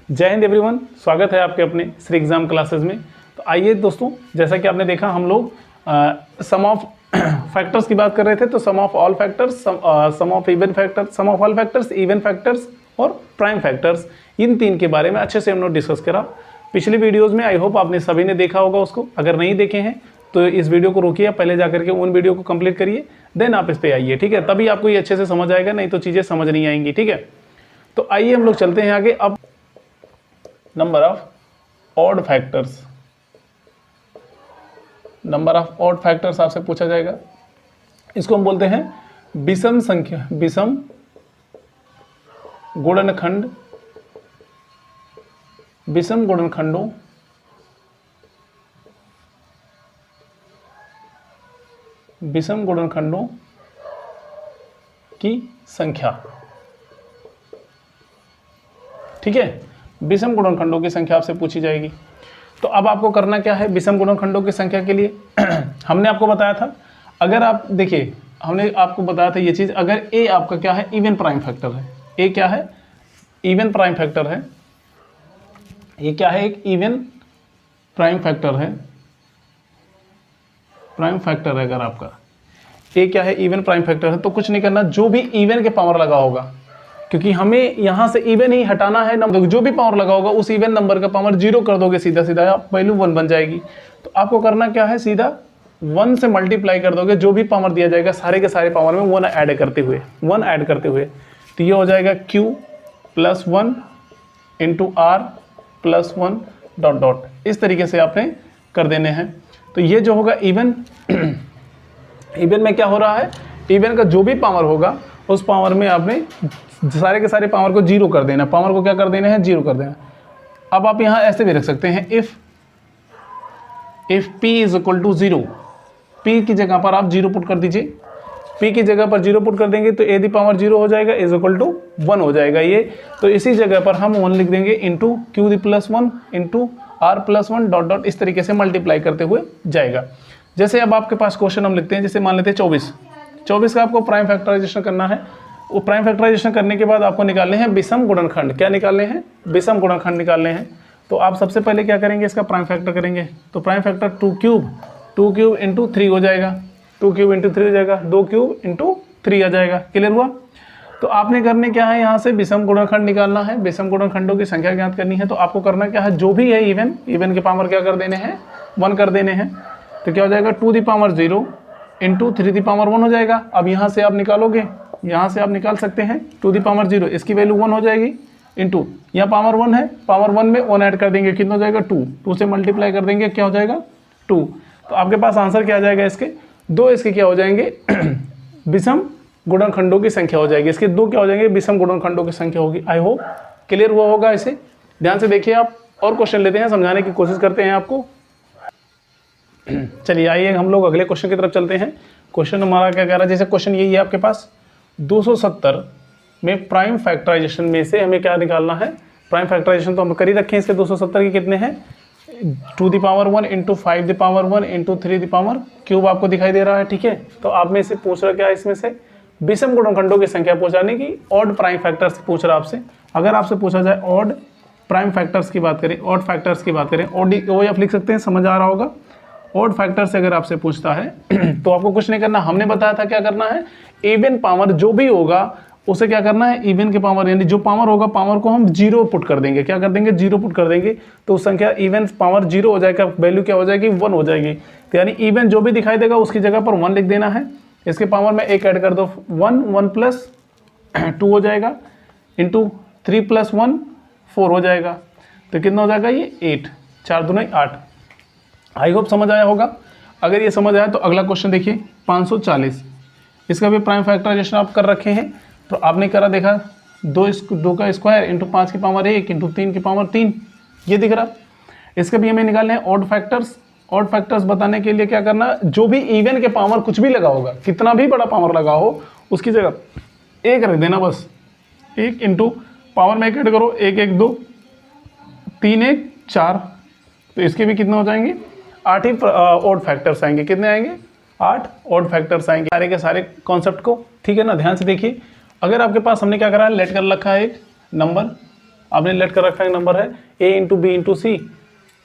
जय हिंद एवरीवन, स्वागत है आपके अपने श्री एग्जाम क्लासेस में। तो आइए दोस्तों, जैसा कि आपने देखा हम लोग सम ऑफ फैक्टर्स की बात कर रहे थे। तो sum of all factors, sum of even factors, sum of all factors, even factors और प्राइम फैक्टर्स, इन तीन के बारे में अच्छे से हम लोग डिस्कस करा पिछली वीडियोज़ में। आई होप आपने सभी ने देखा होगा उसको। अगर नहीं देखे हैं तो इस वीडियो को रोकिए, पहले जाकर के उन वीडियो को कंप्लीट करिए, देन आप इस पे आइए, ठीक है। तभी आपको ये अच्छे से समझ आएगा, नहीं तो चीज़ें समझ नहीं आएंगी, ठीक है। तो आइए हम लोग चलते हैं आगे। अब number of odd factors, number of odd factors आपसे पूछा जाएगा। इसको हम बोलते हैं विषम संख्या, विषम गुणनखंड, विषम गुणनखंडों विषम गुणनखंडों की संख्या, ठीक है। विषम गुणनखंडों की संख्या आपसे पूछी जाएगी। तो अब आपको करना क्या है विषम गुणनखंडों की संख्या के लिए हमने आपको बताया था, अगर आप देखिए, हमने आपको बताया था ये चीज़, अगर ए आपका क्या है, इवन प्राइम फैक्टर है। ए क्या है, इवन प्राइम फैक्टर है। ये क्या है, एक इवन प्राइम फैक्टर है। प्राइम फैक्टर है अगर आपका ए क्या है, इवन प्राइम फैक्टर है, तो कुछ नहीं करना, जो भी इवन के पावर लगा होगा, क्योंकि हमें यहाँ से इवन ही हटाना है नंबर, जो भी पावर लगा होगा उस इवन नंबर का पावर जीरो कर दोगे, सीधा सीधा वैल्यू 1 बन जाएगी। तो आपको करना क्या है, सीधा 1 से मल्टीप्लाई कर दोगे, जो भी पावर दिया जाएगा सारे के सारे पावर में 1 ऐड करते हुए, 1 ऐड करते हुए। तो ये हो जाएगा q plus 1 into r plus 1 dot dot, इस तरीके से आपने कर देने हैं। तो ये जो होगा इवन, इवन में क्या हो रहा है, इवन का जो भी पावर होगा उस पावर में आपने सारे के सारे पावर को जीरो कर देना, पावर को क्या कर देना है, जीरो कर देना। अब आप यहाँ ऐसे भी रख सकते हैं, if p is equal to 0, p की जगह पर आप 0 पुट कर दीजिए। p की जगह पर 0 पुट कर देंगे तो a दी पावर 0 हो जाएगा, इज इक्वल टू 1 हो जाएगा ये। तो इसी जगह पर हम 1 लिख देंगे into q the plus 1 into r plus 1 dot dot, इस तरीके से मल्टीप्लाई करते हुए जाएगा। जैसे अब आपके पास क्वेश्चन हम लिखते हैं, जैसे मान लेते हैं 24 का आपको प्राइम फैक्टराइजेशन करना है। वो प्राइम फैक्टराइजेशन करने के बाद आपको निकालने हैं विषम गुणनखंड। क्या निकालने हैं, विषम गुणनखंड निकालने हैं। तो आप सबसे पहले क्या करेंगे, इसका प्राइम फैक्टर करेंगे। तो प्राइम फैक्टर 2 क्यूब इंटू 3 हो जाएगा, 2 क्यूब इंटू 3 हो जाएगा, 2 क्यूब इंटू 3 आ जाएगा। क्लियर हुआ। तो आपने करने क्या है, यहाँ से विषम गुणनखंड निकालना है, विषम गुणनखंडों की संख्या ज्ञात करनी है। तो आपको करना क्या है, जो भी है इवन के पावर क्या कर देने हैं, 1 कर देने हैं। तो क्या हो जाएगा, 2 the power 0 into 3 the power 1 हो जाएगा। अब यहाँ से आप निकालोगे, यहाँ से आप निकाल सकते हैं 2 दी पावर 0, इसकी वैल्यू 1 हो जाएगी, इंटू यहाँ पावर 1 है, पावर 1 में 1 ऐड कर देंगे, कितना हो जाएगा 2 से मल्टीप्लाई कर देंगे, क्या हो जाएगा 2। तो आपके पास आंसर क्या आ जाएगा, इसके 2, इसके क्या हो जाएंगे विषम गुणनखंडों की संख्या हो जाएगी। इसके 2 क्या हो जाएंगे, विषम गुणनखंडों की संख्या होगी। आई होप क्लियर हुआ होगा। इसे ध्यान से देखिए आप, और क्वेश्चन लेते हैं, समझाने की कोशिश करते हैं आपको। चलिए आइए हम लोग अगले क्वेश्चन की तरफ चलते हैं। क्वेश्चन हमारा क्या कह रहा है, जैसे क्वेश्चन यही है आपके पास, 270 में प्राइम फैक्टराइजेशन में से हमें क्या निकालना है, प्राइम फैक्टराइजेशन तो हम कर ही रखे हैं। इसके 270 के कितने हैं, 2 the power 1 into 5 the power 1 into 3 the power cube आपको दिखाई दे रहा है, ठीक है। तो आप में से पूछ रहा क्या है, इसमें से विषम गुणनखंडों की संख्या पूछाने की, ऑड प्राइम फैक्टर्स पूछ रहा आपसे। अगर आपसे पूछा जाए ऑड प्राइम फैक्टर्स की बात करें, ऑड फैक्टर्स की बात करें, ऑड वो आप लिख सकते हैं, समझ आ रहा होगा। ऑड फैक्टर से अगर आपसे पूछता है तो आपको कुछ नहीं करना, हमने बताया था क्या करना है, इवन पावर जो भी होगा उसे क्या करना है, इवन के पावर यानी जो पावर होगा, पावर को हम 0 पुट कर देंगे। क्या कर देंगे, 0 पुट कर देंगे, तो उस संख्या इवन पावर 0 हो जाएगा, वैल्यू क्या हो जाएगी, 1 हो जाएगी। तो यानी इवन जो भी दिखाई देगा उसकी जगह पर 1 लिख देना है। इसके पावर में 1 ऐड कर दो, 1 प्लस 2 हो जाएगा, इंटू 3 प्लस 1 4 हो जाएगा। तो कितना हो जाएगा ये 8, 4 दूनी 8। आई होप समझ आया होगा। अगर ये समझ आया तो अगला क्वेश्चन देखिए, 540, इसका भी प्राइम फैक्टराइजेशन आप कर रखे हैं। तो आपने करा देखा, 2 का स्क्वायर इंटू 5 की पावर 1 इंटू 3 की पावर 3, ये दिख रहा। इसका भी हमें निकालना है ऑड फैक्टर्स। ऑड फैक्टर्स बताने के लिए क्या करना, जो भी इवन के पावर कुछ भी लगा होगा, कितना भी बड़ा पावर लगा हो, उसकी जगह 1 रख देना बस। 1 इंटू पावर में 1 ऐड करो, 1 1 2 3 1 4। तो इसके भी कितने हो जाएंगे, 8 ही ऑड फैक्टर्स आएंगे। कितने आएंगे, 8 ऑड फैक्टर्स आएंगे सारे के सारे कॉन्सेप्ट को, ठीक है ना। ध्यान से देखिए, अगर आपके पास हमने क्या करा है, लेट कर रखा है एक नंबर, आपने लेट कर रखा है नंबर है a इंटू बी इंटू सी,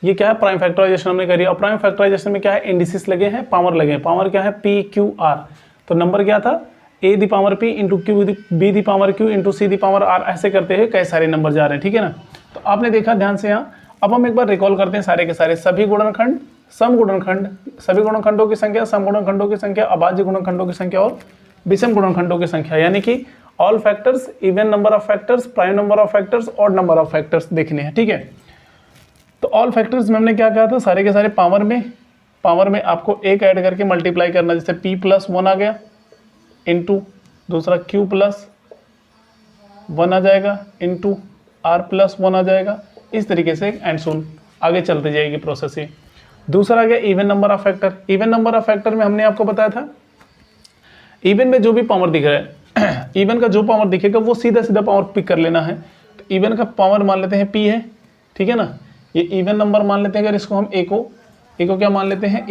ये क्या है प्राइम फैक्टराइजेशन हमने करी। और प्राइम फैक्टराइजेशन में क्या है, इंडिसेस लगे हैं, पावर लगे हैं। पावर क्या है पी क्यू आर, तो नंबर क्या था a the power p into q b the power q into c the power r, ऐसे करते हुए कई सारे नंबर जा रहे हैं, ठीक है ना। तो आपने देखा ध्यान से यहाँ। अब हम एक बार रिकॉल करते हैं सारे के सारे सभी गुणनखंड, सम गुणनखंड, सभी गुणनखंडों की संख्या, सम गुणनखंडों की संख्या, अभाज्य गुणनखंडों की संख्या और विषम गुणनखंडों की संख्या, यानी कि all factors, even number of factors, prime number of factors, odd number of factors देखने हैं, ठीक है। तो ऑल फैक्टर्स में हमने क्या कहा था, सारे के सारे पावर में आपको एक ऐड करके मल्टीप्लाई करना, जैसे p प्लस 1 आ गया इंटू दूसरा q प्लस 1 आ जाएगा इंटू r प्लस 1 आ जाएगा, इस तरीके से एंड सुन आगे चलती जाएगी प्रोसेस ये। दूसरा आ गया even number of factor. Even number of factor में हमने आपको बताया था इवन में जो भी पावर दिख रहा है इवन का जो पावर दिखेगा वो सीधा सीधा पावर पिक कर लेना है। तो इवन का पावर मान लेते हैं p है, ठीक है ना, ये इवन नंबर मान लेते हैं। अगर इसको हम a को क्या मान लेते हैं,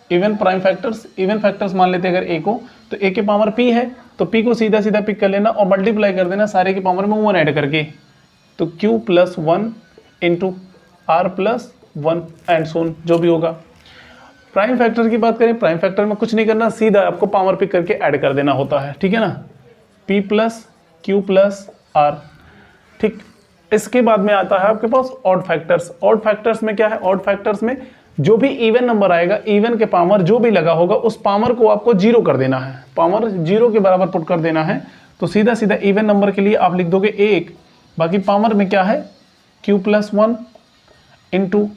even prime factors, even factors मान लेते हैं अगर a को, तो a के पावर p है, तो p को सीधा सीधा पिक कर लेना और मल्टीप्लाई कर देना सारे के पावर में 1 ऐड करके, तो q plus 1 into r plus 1 and so on जो भी होगा। प्राइम फैक्टर की बात करें, प्राइम फैक्टर में कुछ नहीं करना, सीधा आपको पावर पिक करके ऐड कर देना होता है, ठीक है ना, p plus q plus r, ठीक। इसके बाद में आता है आपके पास ऑड फैक्टर्स। ऑड फैक्टर्स में क्या है, ऑड फैक्टर्स में जो भी इवन नंबर आएगा, इवन के पावर जो भी लगा होगा उस पावर को आपको 0 कर देना है, पावर 0 के बराबर पुट कर देना है। तो सीधा सीधा इवन नंबर के लिए आप लिख दोगे 1, बाकी पावर में क्या है q plus 1 into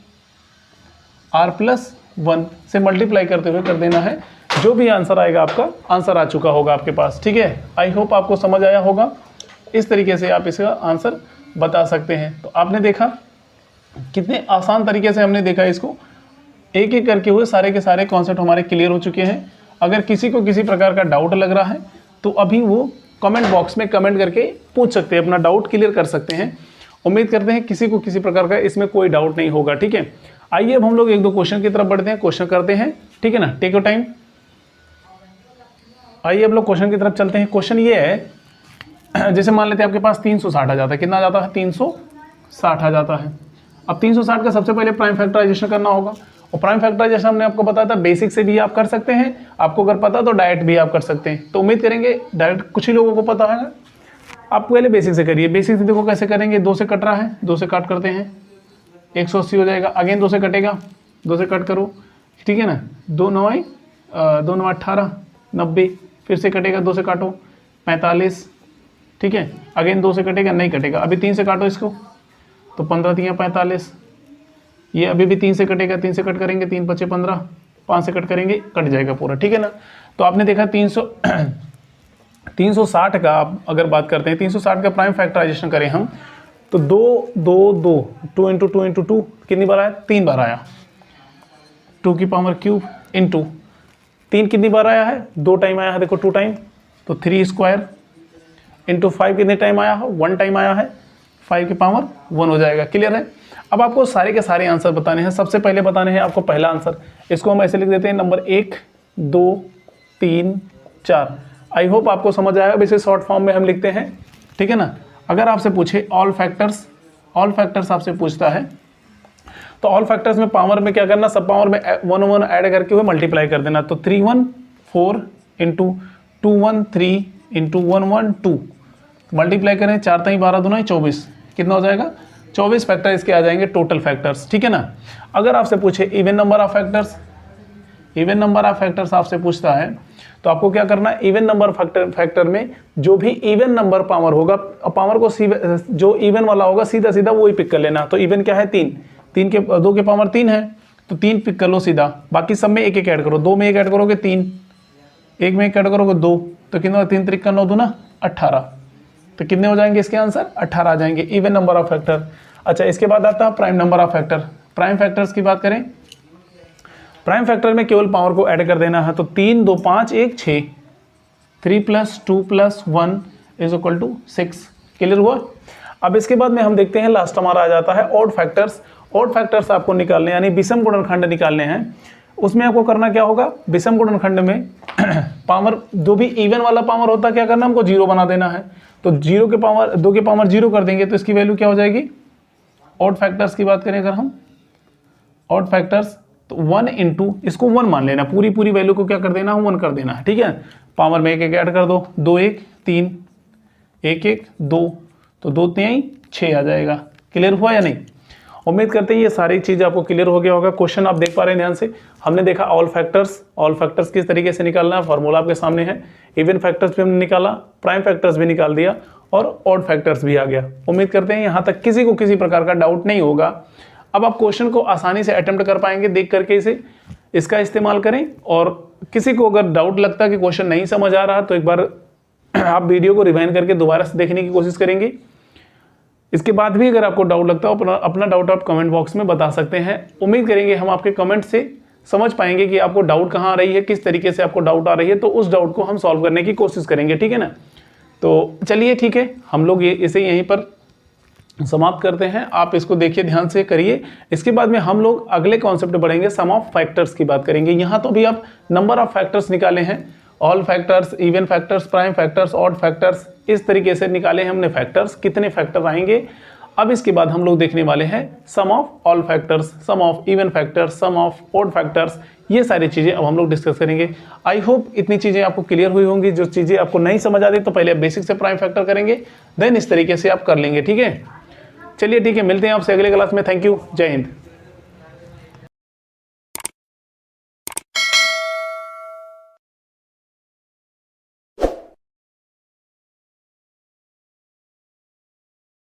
r plus 1 से मल्टीप्लाई करते हुए कर देना है। जो भी आंसर आएगा आपका आंसर आ चुका होगा आपके पास, ठीक है। आई होप आपको समझ आया होगा। इस तरीके से आप इसका आंसर बता सकते हैं। तो आपने देखा कितने आसान तरीके से हमने देखा इसको, एक एक करके हुए सारे के सारे कॉन्सेप्ट हमारे क्लियर हो चुके हैं। अगर किसी को किसी प्रकार का डाउट लग रहा है तो अभी वो कमेंट बॉक्स में कमेंट करके पूछ सकते हैं, अपना डाउट क्लियर कर सकते हैं। उम्मीद करते हैं किसी को किसी प्रकार का इसमें कोई डाउट नहीं होगा, ठीक है। आइए अब हम लोग एक दो क्वेश्चन की तरफ बढ़ते हैं, क्वेश्चन करते हैं, ठीक है ना, टेक योर टाइम। आइए अब लोग क्वेश्चन की तरफ चलते हैं। क्वेश्चन ये है, जैसे मान लेते हैं आपके पास 360 आ जाता है, कितना आ जाता है 360 आ जाता है। अब 360 का सबसे पहले प्राइम फैक्टराइजेशन करना होगा, और प्राइम फैक्टराइजेशन हमने आपको बताया था बेसिक से भी आप कर सकते हैं, आपको अगर पता तो डायरेक्ट भी आप कर सकते हैं। तो उम्मीद करेंगे डायरेक्ट कुछ ही लोगों को पता है, आप पहले बेसिक से करिए। बेसिक से देखो कैसे करेंगे, 2 से कट रहा है, 2 से काट करते हैं 180 हो जाएगा, अगेन 2 से कटेगा, 2 से कट करो, ठीक है ना, 2 9 18 90, फिर से कटेगा, 2 से काटो 45, ठीक है, अगेन 2 से कटेगा, नहीं कटेगा, अभी 3 से काटो इसको, तो 15 3 45, ये अभी भी 3 से कटेगा, 3 से कट करेंगे 3 5 15, 5 से कट करेंगे, कट जाएगा पूरा, ठीक है ना। तो आपने देखा 360 का आप अगर बात करते हैं, 360 का प्राइम फैक्टराइजेशन करें हम तो 2 2 2 2 इंटू 2 इंटू 2 कितनी बार आया, 3 बार आया, 2 की पावर क्यूब इंटू 3 कितनी बार आया है, 2 टाइम आया है, देखो 2 टाइम, तो 3 स्क्वायर इंटू 5 कितने टाइम आया है, 1 टाइम आया है, 5 की पावर 1 हो जाएगा। क्लियर है। अब आपको सारे के सारे आंसर बताने हैं। सबसे पहले बताने हैं आपको पहला आंसर, इसको हम ऐसे लिख देते हैं, नंबर 1 2 3 4। आई होप आपको समझ आएगा। इसे शॉर्ट फॉर्म में हम लिखते हैं, ठीक है ना। अगर आपसे पूछे ऑल फैक्टर्स आपसे पूछता है तो ऑल फैक्टर्स में पावर में क्या करना, सब पावर में 1 1 ऐड करके हुए मल्टीप्लाई कर देना। तो 3 1 4 इंटू 2 1 3 इंटू 1 1 2 मल्टीप्लाई करें, 4 3 12 2 24, कितना हो जाएगा 24 फैक्टर इसके आ जाएंगे टोटल फैक्टर्स, ठीक है ना। अगर आपसे पूछे इवन नंबर ऑफ फैक्टर्स आपसे पूछता है तो आपको क्या करना है, इवन नंबर फैक्टर में जो भी इवन नंबर पावर होगा, पावर को जो इवन वाला होगा सीधा सीधा वो ही पिक कर लेना। तो इवन क्या है 3 के 2 के पावर 3 है, तो 3 पिक कर लो सीधा, बाकी सब में एक एक ऐड करो, 2 में एक ऐड करोगे 3, 1 में एक ऐड करोगे 2, तो कितना 3 3 9 2 18, तो कितने हो जाएंगे इसके आंसर 18 आ जाएंगे, इवन नंबर ऑफ फैक्टर। अच्छा, इसके बाद आता है prime number of factor. Prime factors की बात करें, प्राइम फैक्टर में केवल पावर को ऐड कर देना है। तो 3 2 5 1 6, 3 + 2 + 1 = 6। क्लियर हुआ। अब इसके बाद में हम देखते हैं लास्ट हमारा आ जाता है ऑड फैक्टर्स। ऑड फैक्टर्स आपको निकालने यानी विषम गुणनखंड निकालने हैं। उसमें आपको करना क्या होगा, विषम गुणनखंड में पावर जो भी इवन वाला पावर होता है क्या करना, हमको 0 बना देना है। तो 0 के पावर 2 के पावर 0 कर देंगे तो इसकी वैल्यू क्या हो जाएगी। ऑड फैक्टर्स की बात करें अगर हम, ऑड फैक्टर्स तो 1 इंटू इसको 1 मान लेना, पूरी वैल्यू को क्या कर देना, 1 कर देना है, ठीक है। पावर में 1 ऐड कर दो, 2 1 3 1 1 2, तो 2 3 6 आ जाएगा। क्लियर हुआ या नहीं। उम्मीद करते हैं ये सारी चीज़ आपको क्लियर हो गया होगा। क्वेश्चन आप देख पा रहे हैं ध्यान से। हमने देखा ऑल फैक्टर्स किस तरीके से निकालना है, फॉर्मूला आपके सामने है। इवन फैक्टर्स भी हमने निकाला, प्राइम फैक्टर्स भी निकाल दिया और ऑड फैक्टर्स भी आ गया। उम्मीद करते हैं यहाँ तक किसी को किसी प्रकार का डाउट नहीं होगा। अब आप क्वेश्चन को आसानी से अटेम्प्ट कर पाएंगे देख करके इसका इस्तेमाल करें। और किसी को अगर डाउट लगता है कि क्वेश्चन नहीं समझ आ रहा तो एक बार आप वीडियो को रिवाइंड करके दोबारा से देखने की कोशिश करेंगे। इसके बाद भी अगर आपको डाउट लगता है अपना डाउट आप कमेंट बॉक्स में बता सकते हैं। उम्मीद करेंगे हम आपके कमेंट से समझ पाएंगे कि आपको डाउट कहाँ आ रही है, किस तरीके से आपको डाउट आ रही है, तो उस डाउट को हम सॉल्व करने की कोशिश करेंगे, ठीक है ना। तो चलिए ठीक है, हम लोग इसे यहीं पर समाप्त करते हैं। आप इसको देखिए, ध्यान से करिए। इसके बाद में हम लोग अगले कॉन्सेप्ट बढ़ेंगे, सम ऑफ फैक्टर्स की बात करेंगे। यहाँ तो भी आप नंबर ऑफ फैक्टर्स निकाले हैं, all factors, even factors, prime factors, odd factors, इस तरीके से निकाले हमने फैक्टर्स, कितने फैक्टर आएंगे। अब इसके बाद हम लोग देखने वाले हैं sum of all factors, sum of even factors, sum of odd factors, ये सारी चीज़ें अब हम लोग डिस्कस करेंगे। आई होप इतनी चीज़ें आपको क्लियर हुई होंगी। जो चीज़ें आपको नहीं समझ आती तो पहले बेसिक से प्राइम फैक्टर करेंगे, देन इस तरीके से आप कर लेंगे, ठीक है। चलिए ठीक है, मिलते हैं आपसे अगले क्लास में। थैंक यू, जय हिंद।